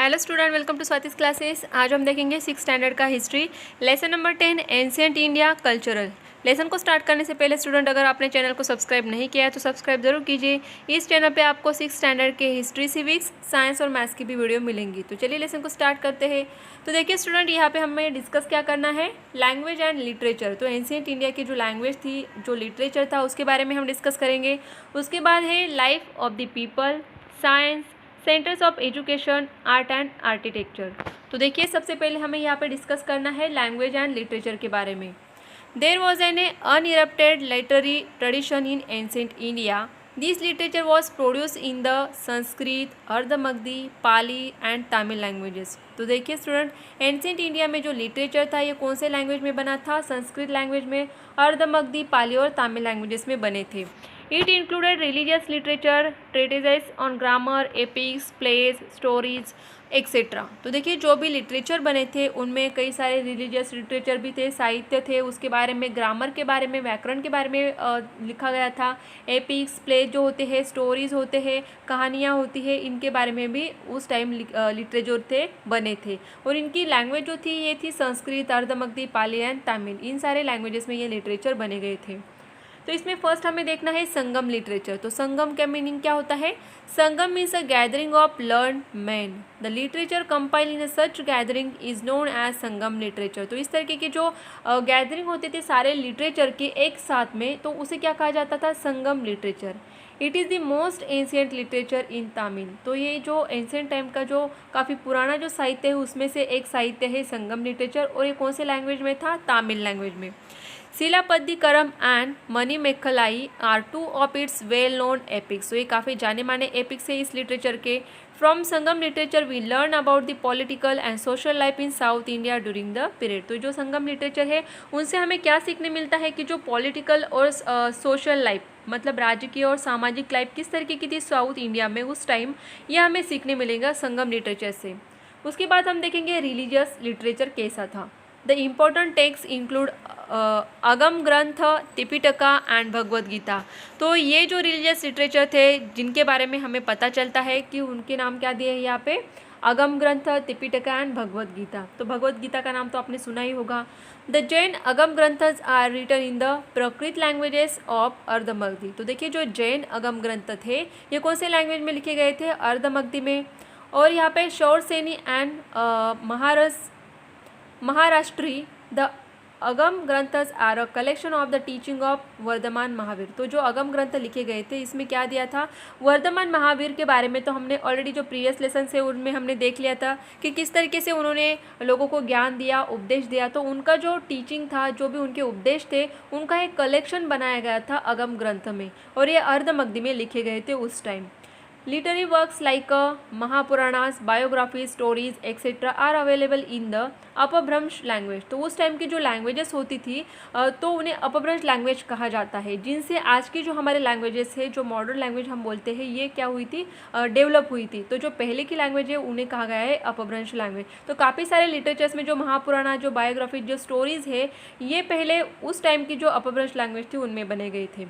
Hello student, welcome to Swati's classes. आज हम देखेंगे 6 स्टैंडर्ड का history lesson number 10 ancient India cultural. Lesson को स्टार्ट करने से पहले स्टूडेंट, अगर आपने चैनल को सब्सक्राइब नहीं किया है तो सब्सक्राइब जरूर कीजिए। इस चैनल पे आपको 6 स्टैंडर्ड के हिस्ट्री, सिविक्स, साइंस और मैथ्स की भी वीडियो मिलेंगी। तो चलिए लेसन को स्टार्ट करते हैं। तो देखिए स्टूडेंट, यहाँ पे हमें डिस्कस क्या करना है, लैंग्वेज एंड लिटरेचर। तो एंशिएंट इंडिया की जो लैंग्वेज थी, जो लिटरेचर था, उसके बारे में हम डिस्कस करेंगे। उसके बाद है life of the people, science, centres of education, art and architecture. तो देखिए सबसे पहले हमें यहाँ पे डिस्कस करना है लैंग्वेज एंड लिटरेचर के बारे में। There was an uninterrupted literary tradition in ancient India. This literature was produce in the Sanskrit, Ardhamagadhi, Pali and Tamil languages. तो देखिए स्टूडेंट, एंशिएंट इंडिया में जो लिटरेचर था ये कौन से लैंग्वेज में बना था, संस्कृत लैंग्वेज में, अर्धमगधी, पाली और तमिल लैंग्वेजेस में बने थे। It included religious literature, treatises on grammar, epics, plays, stories, etc. तो देखिए जो भी लिटरेचर बने थे उनमें कई सारे रिलीजियस लिटरेचर भी थे, साहित्य थे, उसके बारे में, ग्रामर के बारे में, व्याकरण के बारे में लिखा गया था। एपिक्स, प्ले जो होते हैं, स्टोरीज होते हैं, कहानियाँ होती है, इनके बारे में भी उस टाइम लिटरेचर थे, बने थे। और इनकी लैंग्वेज जो थी ये थी संस्कृत, अर्धमगधी, पाली एंड तमिल। इन सारे लैंग्वेजेस में ये लिटरेचर बने गए थे। तो इसमें फर्स्ट हमें देखना है संगम लिटरेचर। तो संगम का मीनिंग क्या होता है, Sangam means a gathering of learn man. The literature compile in such gathering is known as Sangam literature. तो इस तरीके की जो गैदरिंग होते थे सारे लिटरेचर के एक साथ में, तो उसे क्या कहा जाता था, Sangam literature. It is the most ancient literature in Tamil. तो ये जो एंशिएंट टाइम का जो काफ़ी पुराना जो साहित्य है उसमें से एक साहित्य है संगम लिटरेचर। और ये कौन से लैंग्वेज में था, तमिल लैंग्वेज में। Silappadikaram and Manimekalai are two of its well known epics. तो ये काफ़ी जाने माने एपिक्स है इस लिटरेचर के। From Sangam literature we learn about the political and social life in south India during the period. तो जो संगम लिटरेचर है उनसे हमें क्या सीखने मिलता है कि जो पॉलिटिकल और सोशल लाइफ, मतलब राजकीय और सामाजिक लाइफ किस तरीके की थी साउथ इंडिया में उस टाइम, यह हमें सीखने मिलेगा संगम लिटरेचर से। उसके बाद हम देखेंगे रिलीजियस लिटरेचर कैसा था। द इम्पोर्टेंट टेक्स्ट इंक्लूड अगम ग्रंथ, त्रिपिटका एंड भगवद गीता। तो ये जो रिलीजियस लिटरेचर थे जिनके बारे में हमें पता चलता है कि उनके नाम क्या दिए हैं यहाँ पे, अगम ग्रंथ, त्रिपिटका एंड भगवद गीता। तो भगवद गीता का नाम तो आपने सुना ही होगा। The Jain Agam Granthas are written in the Prakrit languages of Ardhamagadhi. तो देखिए जो जैन अगम ग्रंथ थे ये कौन से लैंग्वेज में लिखे गए थे, अर्धमगधी में। और यहाँ पे Shauraseni and Maharashtri the Agam Granthas are a collection of the teaching of Vardhaman Mahavir. तो जो अगम ग्रंथ लिखे गए थे इसमें क्या दिया था, वर्धमान महावीर के बारे में तो हमने ऑलरेडी जो प्रीवियस लेसन है उनमें हमने देख लिया था कि किस तरीके से उन्होंने लोगों को ज्ञान दिया, उपदेश दिया। तो उनका जो टीचिंग था, जो भी उनके उपदेश थे, उनका एक कलेक्शन बनाया गया था अगम ग्रंथ में, और ये अर्धमगधी में लिखे गए थे उस time. Literary works like Mahapuranas, biographies, stories, etc. are available in the अपभ्रंश लैंग्वेज। तो उस टाइम की जो लैंग्वेजेस होती थी तो उन्हें अपभ्रंश लैंग्वेज कहा जाता है, जिनसे आज की जो हमारे लैंग्वेजेस है, जो मॉडर्न लैंग्वेज हम बोलते हैं, ये क्या हुई थी, डेवलप हुई थी। तो जो पहले की लैंग्वेज है उन्हें कहा गया है अपभ्रंश लैंग्वेज। तो काफ़ी सारे लिटरेचर्स में जो महापुराना, जो बायोग्राफी, जो स्टोरीज़ है, ये पहले उस टाइम की जो अपभ्रंश लैंग्वेज थी उनमें बने गए थे।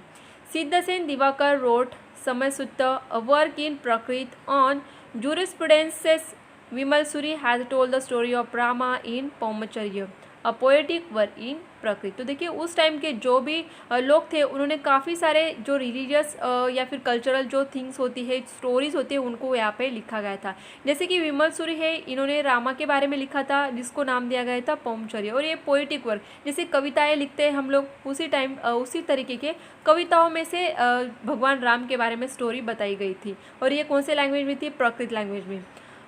सिद्धसेन दिवाकर रोट समय Sutta, a work in Prakrit on jurisprudences. Vimal Suri has told the story of Rama in Paumacharya, a poetic work in प्रकृत। तो देखिए उस टाइम के जो भी लोग थे उन्होंने काफ़ी सारे जो रिलीजियस या फिर कल्चरल जो थिंग्स होती है, स्टोरीज होती है, उनको यहाँ पे लिखा गया था। जैसे कि विमल सूरी है, इन्होंने रामा के बारे में लिखा था जिसको नाम दिया गया था पौमचर्य। और ये पोइटिक वर्क, जैसे कविताएं लिखते हैं हम लोग, उसी टाइम उसी तरीके के कविताओं में से भगवान राम के बारे में स्टोरी बताई गई थी। और ये कौन से लैंग्वेज में थी, प्रकृत लैंग्वेज में।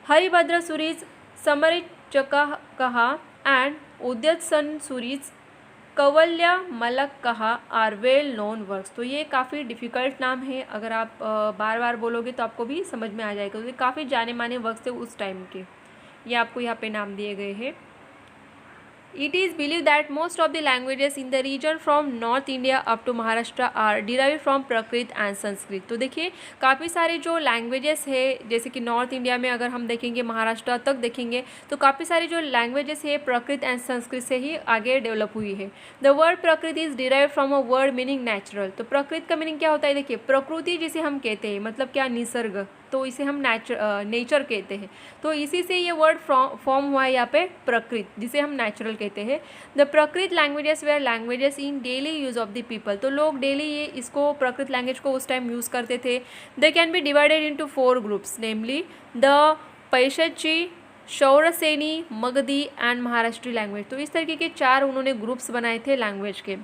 हरिभद्र सूरीज, समरिचका कहा एंड उद्यतसन सूरीज, कवल्या मलक कहा आर वेल नोन वर्क्स। तो ये काफ़ी डिफ़िकल्ट नाम है, अगर आप बार बार बोलोगे तो आपको भी समझ में आ जाएगा। तो ये काफ़ी जाने माने वर्क्स थे उस टाइम के, ये आपको यहाँ पे नाम दिए गए हैं। It is believed that most of the languages in the region from North India up to Maharashtra are derived from Prakrit and Sanskrit। तो देखिए काफ़ी सारे जो लैंग्वेजेस है, जैसे कि नॉर्थ इंडिया में अगर हम देखेंगे, महाराष्ट्र तक देखेंगे, तो काफ़ी सारी जो लैंग्वेजेस है प्रकृत एंड संस्कृत से ही आगे डेवलप हुई है। द वर्ड प्रकृति is derive from a word meaning natural. तो प्रकृत का मीनिंग क्या होता है, देखिए प्रकृति जिसे हम कहते हैं, मतलब क्या, निसर्ग, तो इसे हम नेचर कहते हैं। तो इसी से ये वर्ड फॉर्म हुआ है यहाँ पे प्रकृत, जिसे हम नेचुरल कहते हैं। The Prakrit languages were languages in daily use of the people, तो लोग डेली ये इसको प्रकृत लैंग्वेज को उस टाइम यूज़ करते थे। They can be divided into 4 groups, namely the Paishachi, Shauraseni, Magadhi and Maharashtri language. तो इस तरीके के 4 उन्होंने ग्रुप्स बनाए थे लैंग्वेज के।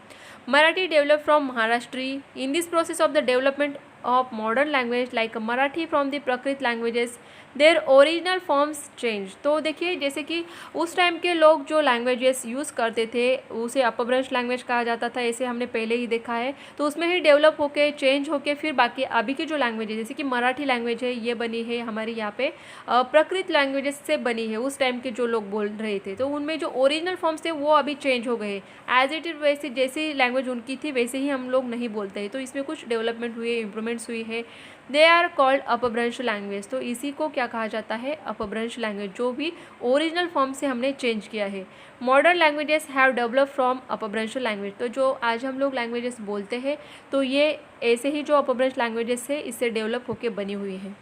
Marathi develop from Maharashtri. In this process of the development of modern language like Marathi from the Prakrit languages their original forms change। तो देखिए जैसे कि उस टाइम के लोग जो लैंग्वेजेस यूज़ करते थे उसे अपभ्रंश लैंग्वेज कहा जाता था, ऐसे हमने पहले ही देखा है। तो उसमें ही डेवलप होके चेंज होके फिर बाकी अभी की जो लैंग्वेज है, जैसे कि मराठी लैंग्वेज है, ये बनी है हमारी यहाँ पे प्रकृत लैंग्वेजेस से बनी है। उस टाइम के जो लोग बोल रहे थे तो उनमें जो ओरिजिनल फॉर्म्स थे वो अभी चेंज हो गए। एज इट इज वैसे जैसी लैंग्वेज उनकी थी वैसे ही हम लोग नहीं बोलते हैं। तो इसमें कुछ डेवलपमेंट हुई है, इम्प्रूवमेंट्स हुई है। दे आर कॉल्ड अपभ्रंश लैंग्वेज। तो इसी को क्या कहा जाता है? अपभ्रंश लैंग्वेज, जो भी ओरिजिनल फॉर्म से हमने चेंज किया है। Modern languages have develop from अपभ्रंश लैंग्वेज। तो जो आज हम लोग लैंग्वेजेस बोलते हैं तो ये ऐसे ही जो अपभ्रंश लैंग्वेजेस है इससे डेवलप होकर बनी हुई है।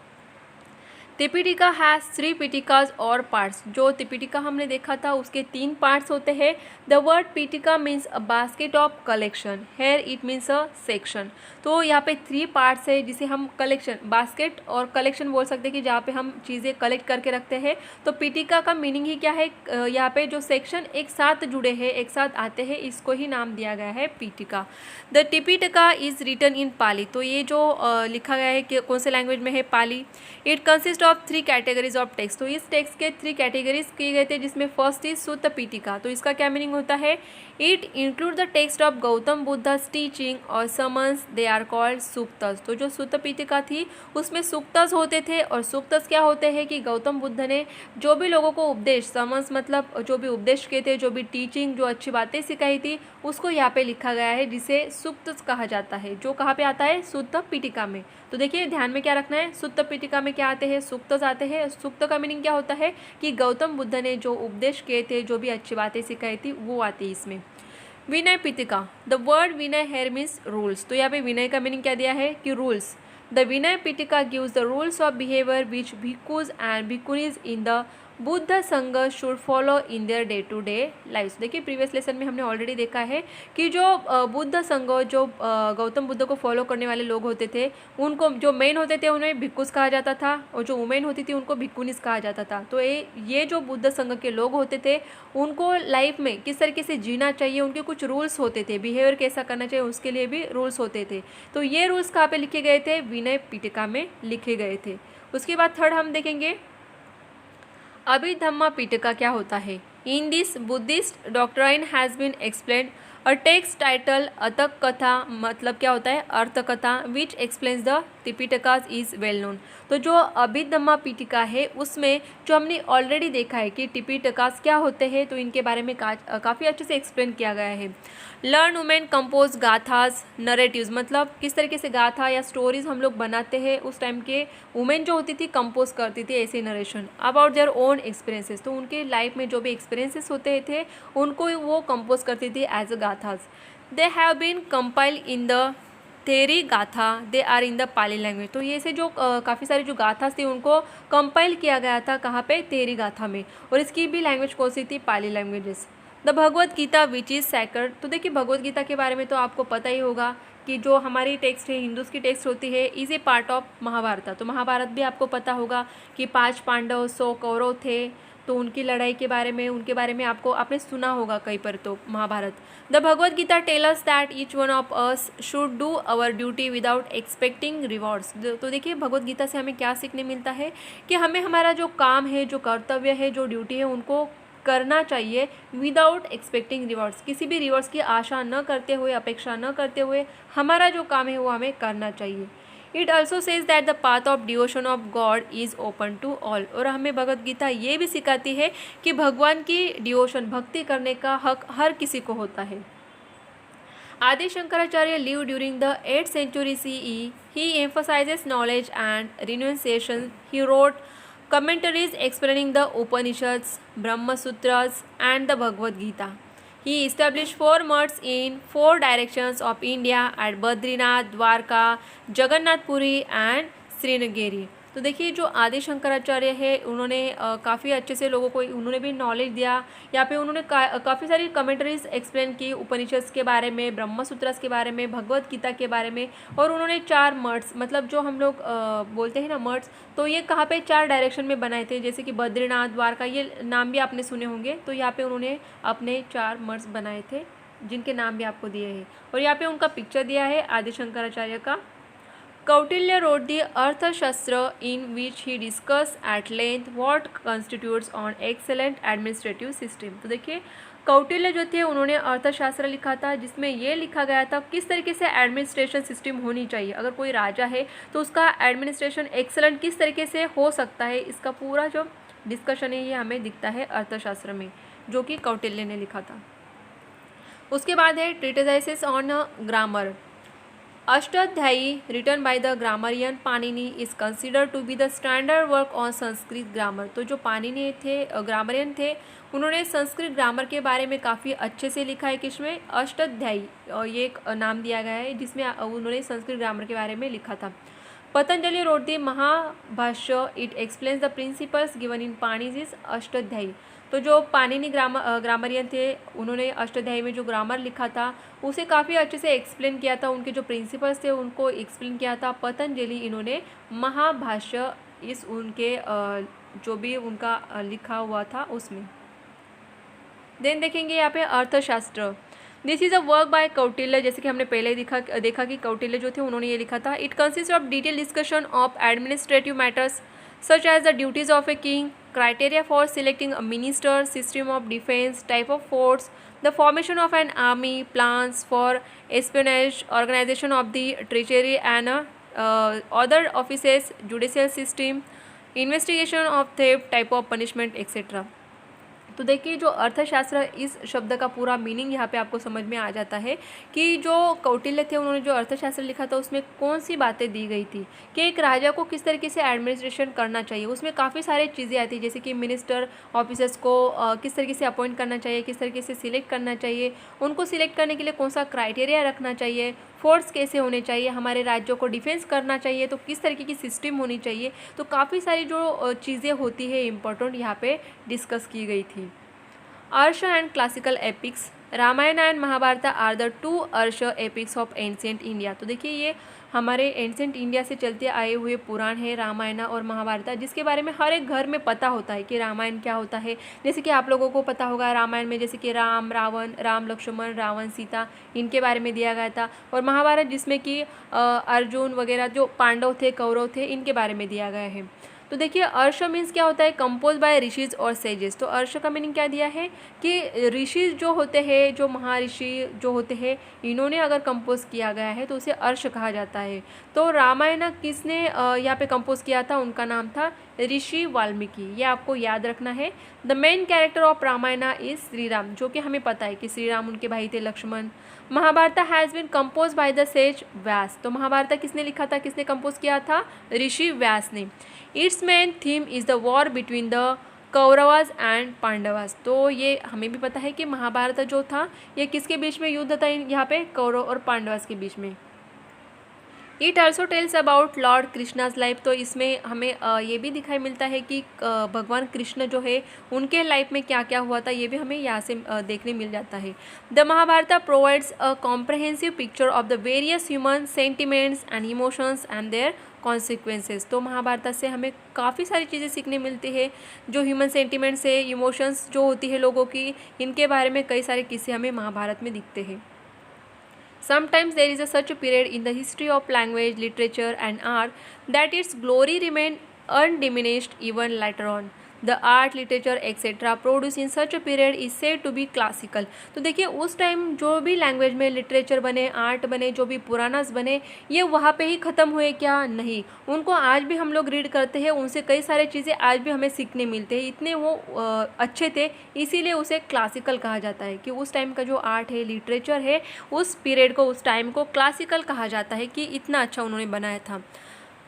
त्रिपिटिका हैज़ 3 पिटिकाज और पार्ट्स। जो त्रिपिटिका हमने देखा था उसके 3 पार्ट्स होते हैं। The word pitika means a basket of collection, here it means a section. तो यहाँ पे 3 पार्ट्स है जिसे हम कलेक्शन, बास्केट और कलेक्शन बोल सकते हैं कि जहाँ पे हम चीज़ें कलेक्ट करके रखते हैं। तो पिटिका का मीनिंग ही क्या है? यहाँ पे जो सेक्शन एक साथ जुड़े हैं, एक साथ आते हैं, इसको ही नाम दिया गया है पिटिका। द त्रिपिटिका इज़ रिटन इन पाली। तो ये जो लिखा गया है कि कौन से लैंग्वेज में है? Pali. It consist of 3 categories of text. तो इस टेक्स्ट के 3 कैटेगरीज किए गए थे, जिसमें फर्स्ट इज सुत्त पिटिका। तो इसका क्या मीनिंग होता है? It include the text of Gautam Buddha's teaching और sermons, they are called suktas. तो जो सुत्त पिटिका थी उसमें सूक्तस होते थे। और सूक्तस क्या होते हैं कि गौतम बुद्ध ने जो भी लोगों को उपदेश, समन्स मतलब जो भी उपदेश किए थे, जो भी टीचिंग, जो अच्छी बातें सिखाई थी, उसको यहाँ पे लिखा गया है, जिसे सूक्तस कहा जाता है। जो कहाँ पे आता है? सुत्त पिटिका में। तो देखिए ध्यान में क्या रखना है, सुत्त पिटिका में क्या आते हैं? सूक्तस आते हैं। सूक्त का मीनिंग क्या होता है कि गौतम बुद्ध ने जो उपदेश किए थे, जो भी अच्छी बातें सिखाई थी, वो आती है इसमें। Vinaya Pitika, the word Vinaya here means rules. तो यहाँ पे विनय का मीनिंग क्या दिया है कि rules. The Vinaya Pitika gives the rules of behaviour which bhikkhus and bhikkhunis in the Buddha Sangha should follow in their day to day life. देखिए प्रीवियस लेसन में हमने ऑलरेडी देखा है कि जो बुद्ध संघ, जो गौतम बुद्ध को फॉलो करने वाले लोग होते थे, उनको जो मेन होते थे उन्हें भिक्खुस कहा जाता था, और जो वुमेन होती थी उनको भिक्खुनीस कहा जाता था। तो ये जो बुद्ध संघ के लोग होते थे उनको लाइफ में किस तरीके से जीना चाहिए, उनके कुछ रूल्स होते थे, बिहेवियर कैसा करना चाहिए उसके लिए भी रूल्स होते थे। तो ये रूल्स कहाँ पे लिखे गए थे? विनय पिटिका में लिखे गए थे। उसके बाद थर्ड हम देखेंगे अभिधम्मा पिटका क्या होता है। In this Buddhist doctrine has been explained a text title Atthakatha, मतलब क्या होता है? Arthakatha, which explains the Tripitakas is well known. तो जो अभिधम्मा पिटिका है उसमें जो हमने ऑलरेडी देखा है कि त्रिपिटकाज क्या होते हैं, तो इनके बारे में काफ़ी अच्छे से एक्सप्लेन किया गया है। लर्न वुमेन कंपोज गाथाज नरेटिव्स, मतलब किस तरीके से गाथा या स्टोरीज हम लोग बनाते हैं। उस टाइम के वुमेन जो होती थी कंपोज करती थी ऐसे narration about their own experiences. तो उनके लाइफ में जो भी एक्सपीरियंसेस होते थे उनको वो कंपोज करती थी as a gathas. They have been compiled in the Theri Gatha, they are in the Pali language. तो ये से जो काफ़ी सारी जो गाथास थी उनको कंपाइल किया गया था, कहाँ पे? थेरी गाथा में। और इसकी भी लैंग्वेज कौन सी थी? Pali languages. The Bhagavad Gita which is sacred. तो देखिए भगवद गीता के बारे में तो आपको पता ही होगा कि जो हमारी टेक्स्ट है, हिंदूज़ की टेक्स्ट होती है, is a part of Mahabharata. तो महाभारत भी आपको पता होगा कि 5 पांडव 100 कौरव थे, तो उनकी लड़ाई के बारे में, उनके बारे में आपने सुना होगा कहीं पर तो Mahabharata. The Bhagavad Gita tell us that each one of us should do our duty without expecting rewards. तो देखिए भगवद गीता से हमें क्या सीखने मिलता है कि हमें हमारा जो काम है, जो कर्तव्य है, जो ड्यूटी है, उनको करना चाहिए विदाउट एक्सपेक्टिंग रिवॉर्ड्स। किसी भी रिवॉर्ड्स की आशा न करते हुए, अपेक्षा न करते हुए हमारा जो काम है वो हमें करना चाहिए। It also says that the path of devotion of God is open to all. और हमें भगवद गीता ये भी सिखाती है कि भगवान की डिवोशन, भक्ति करने का हक हर किसी को होता है। आदि Shankaracharya live during the 8th century CE. He emphasizes knowledge and renunciation. He wrote commentaries explaining the Upanishads, Brahma Sutras, and the Bhagavad Gita. He established 4 mats in 4 directions of India at Badrinath, Dwarka, Jagannath Puri, and Srinagar. तो देखिए जो आदि शंकराचार्य है उन्होंने काफ़ी अच्छे से लोगों को उन्होंने भी नॉलेज दिया। यहाँ पे उन्होंने काफ़ी सारी कमेंट्रीज एक्सप्लेन की उपनिषद के बारे में, ब्रह्म सूत्रस के बारे में, भगवत गीता के बारे में। और उन्होंने 4 मठ्स, मतलब जो हम लोग बोलते हैं ना मठ्स, तो ये कहाँ पे 4 डायरेक्शन में बनाए थे, जैसे कि बद्रीनाथ, द्वारका, ये नाम भी आपने सुने होंगे। तो यहाँ पे उन्होंने अपने 4 मठ्स बनाए थे जिनके नाम भी आपको दिए हैं। और यहाँ पे उनका पिक्चर दिया है आदि शंकराचार्य का। Kautilya wrote the Arthashastra in which he discussed at length what constitutes an excellent administrative system। तो देखिए कौटिल्य जो थे उन्होंने अर्थशास्त्र लिखा था जिसमें ये लिखा गया था किस तरीके से एडमिनिस्ट्रेशन सिस्टम होनी चाहिए। अगर कोई राजा है तो उसका एडमिनिस्ट्रेशन एक्सेलेंट किस तरीके से हो सकता है, इसका पूरा जो डिस्कशन है ये हमें दिखता है अर्थशास्त्र में, जो कि कौटिल्य ने लिखा था। उसके बाद है treatises on grammar. Ashtadhyayi written by the grammarian Panini is considered to be the standard work on Sanskrit grammar. तो जो पाणिनि थे, ग्रामरियन थे, उन्होंने संस्कृत ग्रामर के बारे में काफ़ी अच्छे से लिखा है। किसमें? अष्टाध्यायी, ये एक नाम दिया गया है जिसमें उन्होंने संस्कृत ग्रामर के बारे में लिखा था। Patanjali wrote the Mahabhashya, it explains the principles given in Panini's Ashtadhyayi. तो जो पाणिनि ग्रामरियन थे उन्होंने अष्टाध्यायी में जो ग्रामर लिखा था उसे काफ़ी अच्छे से एक्सप्लेन किया था, उनके जो प्रिंसिपल्स थे उनको एक्सप्लेन किया था। पतंजलि इन्होंने महाभाष्य इस उनके जो भी उनका लिखा हुआ था उसमें। देन देखेंगे यहाँ पे अर्थशास्त्र। This is a work by Kautilya, जैसे कि हमने पहले देखा कि कौटिल्य जो थे उन्होंने ये लिखा था। It consist of detail discussion of administrative matters such as the duties of a king, criteria for selecting a minister, system of defense, type of force, the formation of an army, plans for espionage, organization of the treasury and other offices, judicial system, investigation of theft, type of punishment, etc. तो देखिए जो अर्थशास्त्र, इस शब्द का पूरा meaning यहाँ पे आपको समझ में आ जाता है कि जो कौटिल्य थे उन्होंने जो अर्थशास्त्र लिखा था उसमें कौन सी बातें दी गई थी कि एक राजा को किस तरीके से एडमिनिस्ट्रेशन करना चाहिए। उसमें काफ़ी सारी चीज़ें आती हैं, जैसे कि मिनिस्टर ऑफिसर्स को किस तरीके से अपॉइंट करना चाहिए, किस तरीके से सिलेक्ट करना चाहिए, उनको सिलेक्ट करने के लिए कौन सा क्राइटेरिया रखना चाहिए, फोर्स कैसे होने चाहिए, हमारे राज्यों को डिफेंस करना चाहिए तो किस तरीके की सिस्टम होनी चाहिए। तो काफ़ी सारी जो चीज़ें होती है इम्पोर्टेंट यहाँ पे डिस्कस की गई थी। अर्श and classical epics. Ramayana and Mahabharata are the 2 अर्श एपिक्स ऑफ एंशिएंट इंडिया। तो देखिए ये हमारे एंशिएंट इंडिया से चलते आए हुए पुराण है रामायण और महाभारत, जिसके बारे में हर एक घर में पता होता है कि रामायण क्या होता है। जैसे कि आप लोगों को पता होगा रामायण में जैसे कि राम, रावण, राम लक्ष्मण, रावण, सीता, इनके बारे में दिया गया था। और महाभारत जिसमें कि अर्जुन वगैरह जो पांडव थे, कौरव थे, इनके बारे में दिया गया है। तो देखिए अर्श मीन्स क्या होता है? कंपोज बाय ऋषिज और सेजेस। तो अर्श का मीनिंग क्या दिया है कि ऋषि जो होते हैं, जो महर्षि जो होते हैं, इन्होंने अगर कंपोज किया गया है तो उसे अर्श कहा जाता है। तो रामायण किसने यहाँ पे कंपोज किया था? उनका नाम था ऋषि वाल्मीकि, ये आपको याद रखना है। The main character of Ramayana is Shri Ram, जो कि हमें पता है कि श्री राम उनके भाई थे Lakshman. Mahabharat has been compose by the sage Vyas. तो महाभारत किसने लिखा था, किसने कंपोज किया था? ऋषि व्यास ने। It's main theme is the war between the Kauravas and Pandavas. तो ये हमें भी पता है कि महाभारत जो था ये किसके बीच में युद्ध था? यहाँ पे कौरव और पांडवास के बीच में। It also tells about Lord Krishna's life. तो इसमें हमें ये भी दिखाई मिलता है कि भगवान कृष्ण जो है उनके लाइफ में क्या क्या हुआ था, ये भी हमें यहाँ से देखने मिल जाता है। The Mahabharata provides a comprehensive picture of the various human sentiments and emotions and their consequences. तो महाभारत से हमें काफ़ी सारी चीज़ें सीखने मिलती है, जो ह्यूमन सेंटिमेंट्स है, इमोशंस जो होती है लोगों की, इनके बारे में कई सारे किस्से हमें महाभारत में दिखते हैं। Sometimes there is such a period in the history of language, literature and art that its glory remained undiminished even later on. The art, literature etc. produced in such a period is said to be classical. तो देखिए उस time जो भी language में literature बने, art बने, जो भी पुरानास बने, ये वहाँ पे ही ख़त्म हुए क्या? नहीं, उनको आज भी हम लोग रीड करते हैं, उनसे कई सारी चीज़ें आज भी हमें सीखने मिलते हैं। इतने वो अच्छे थे, इसीलिए उसे क्लासिकल कहा जाता है कि उस टाइम का जो आर्ट है, लिटरेचर है, उस पीरियड को, उस टाइम को क्लासिकल कहा जाता है कि इतना अच्छा उन्होंने बनाया था।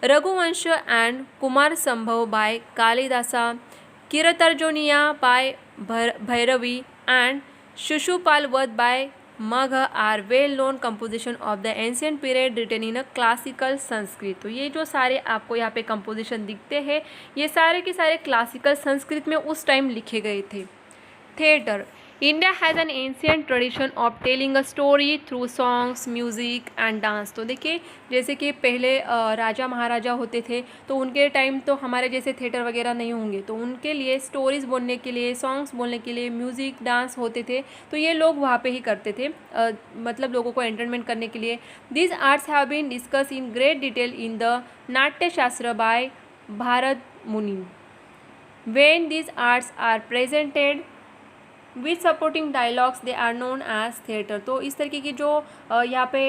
Raghuvansh and Kumarasambhava by Kalidasa, Kiratarjuniya by Bharavi and Shishupala Vadha by Magha are well known composition of the ancient period written in a classical Sanskrit. तो ये जो सारे आपको यहाँ पे कंपोजिशन दिखते हैं ये सारे के सारे क्लासिकल संस्कृत में उस टाइम लिखे गए थे। Theatre, India has an ancient tradition of telling a story through songs, music and dance. तो देखिए जैसे कि पहले राजा महाराजा होते थे तो उनके टाइम तो हमारे जैसे थिएटर वगैरह नहीं होंगे, तो उनके लिए स्टोरीज़ बोलने के लिए, सॉन्ग्स बोलने के लिए म्यूज़िक डांस होते थे, तो ये लोग वहाँ पे ही करते थे, मतलब लोगों को एंटरटेनमेंट करने के लिए। These arts have been discuss in great detail in the Natya Shastra by Bharat Muni. When these arts are presented with supporting dialogues they are known as theatre. तो इस तरीके की जो यहाँ पे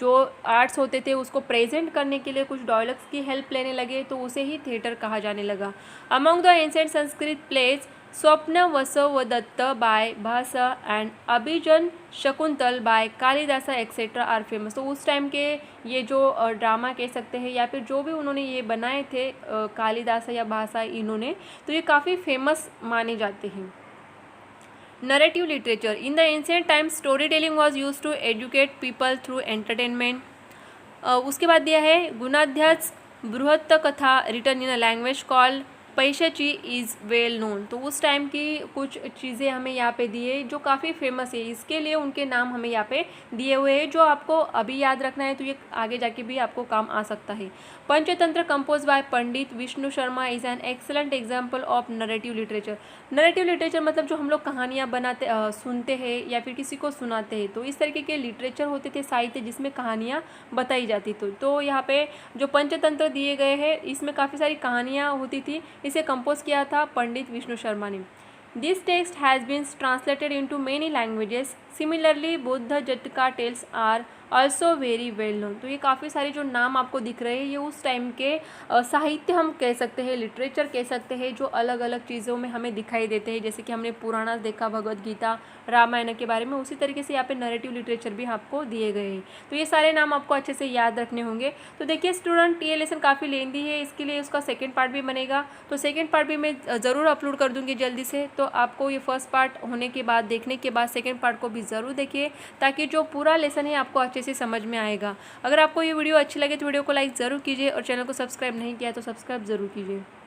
जो आर्ट्स होते थे उसको प्रेजेंट करने के लिए कुछ डायलॉग्स की हेल्प लेने लगे तो उसे ही थिएटर कहा जाने लगा। Among the ancient Sanskrit plays Swapna Vasavadatta by Bhasa and Abhijnana Shakuntala by Kalidasa etcetera are famous. तो उस टाइम के ये जो ड्रामा कह सकते हैं या फिर जो भी उन्होंने ये बनाए थे कालिदासा या भाषा इन्होंने, तो ये काफ़ी फेमस माने जाते हैं। Narrative literature. In the ancient times, storytelling was used to educate people through entertainment. उसके बाद दिया है गुणाध्यास बृहत्त कथा return in a language called पैशाची इज़ वेल नोन। तो उस टाइम की कुछ चीज़ें हमें यहाँ पे दिए जो काफ़ी फेमस है, इसके लिए उनके नाम हमें यहाँ पे दिए हुए हैं जो आपको अभी याद रखना है, तो ये आगे जाके भी आपको काम आ सकता है। Panchatantra compose bye Pandit Vishnu Sharma is an excellent example of narrative literature. Narrative literature मतलब जो हम लोग कहानियाँ बनाते सुनते हैं या फिर किसी को सुनाते हैं, तो इस तरीके के लिटरेचर होते थे, साहित्य जिसमें कहानियाँ बताई जाती थी। तो यहाँ पे जो पंचतंत्र दिए गए हैं इसमें काफ़ी सारी कहानियाँ होती थी, इसे कंपोज किया था पंडित विष्णु शर्मा ने। This text has been translated into many languages. Similarly Buddha Jataka tales are also very well known. तो ये काफ़ी सारे जो नाम आपको दिख रहे हैं ये उस टाइम के साहित्य हम कह सकते हैं, लिटरेचर कह सकते हैं, जो अलग अलग चीज़ों में हमें दिखाई देते हैं। जैसे कि हमने पुराना देखा भगवद गीता, रामायण के बारे में, उसी तरीके से यहाँ पे नरेटिव लिटरेचर भी आपको दिए गए हैं। तो ये सारे नाम आपको अच्छे से याद रखने होंगे। तो देखिए स्टूडेंट, ये लेसन काफ़ी लेंदी है, इसके लिए उसका सेकेंड पार्ट भी बनेगा, तो सेकेंड पार्ट भी मैं ज़रूर अपलोड कर दूँगी जल्दी से। तो आपको ये फर्स्ट पार्ट होने के बाद, देखने के बाद सेकेंड पार्ट को भी ज़रूर देखिए ताकि जो पूरा लेसन है आपको अच्छे से समझ में आएगा। अगर आपको ये वीडियो अच्छी लगे तो वीडियो को लाइक ज़रूर कीजिए और चैनल को सब्सक्राइब नहीं किया तो सब्सक्राइब ज़रूर कीजिए।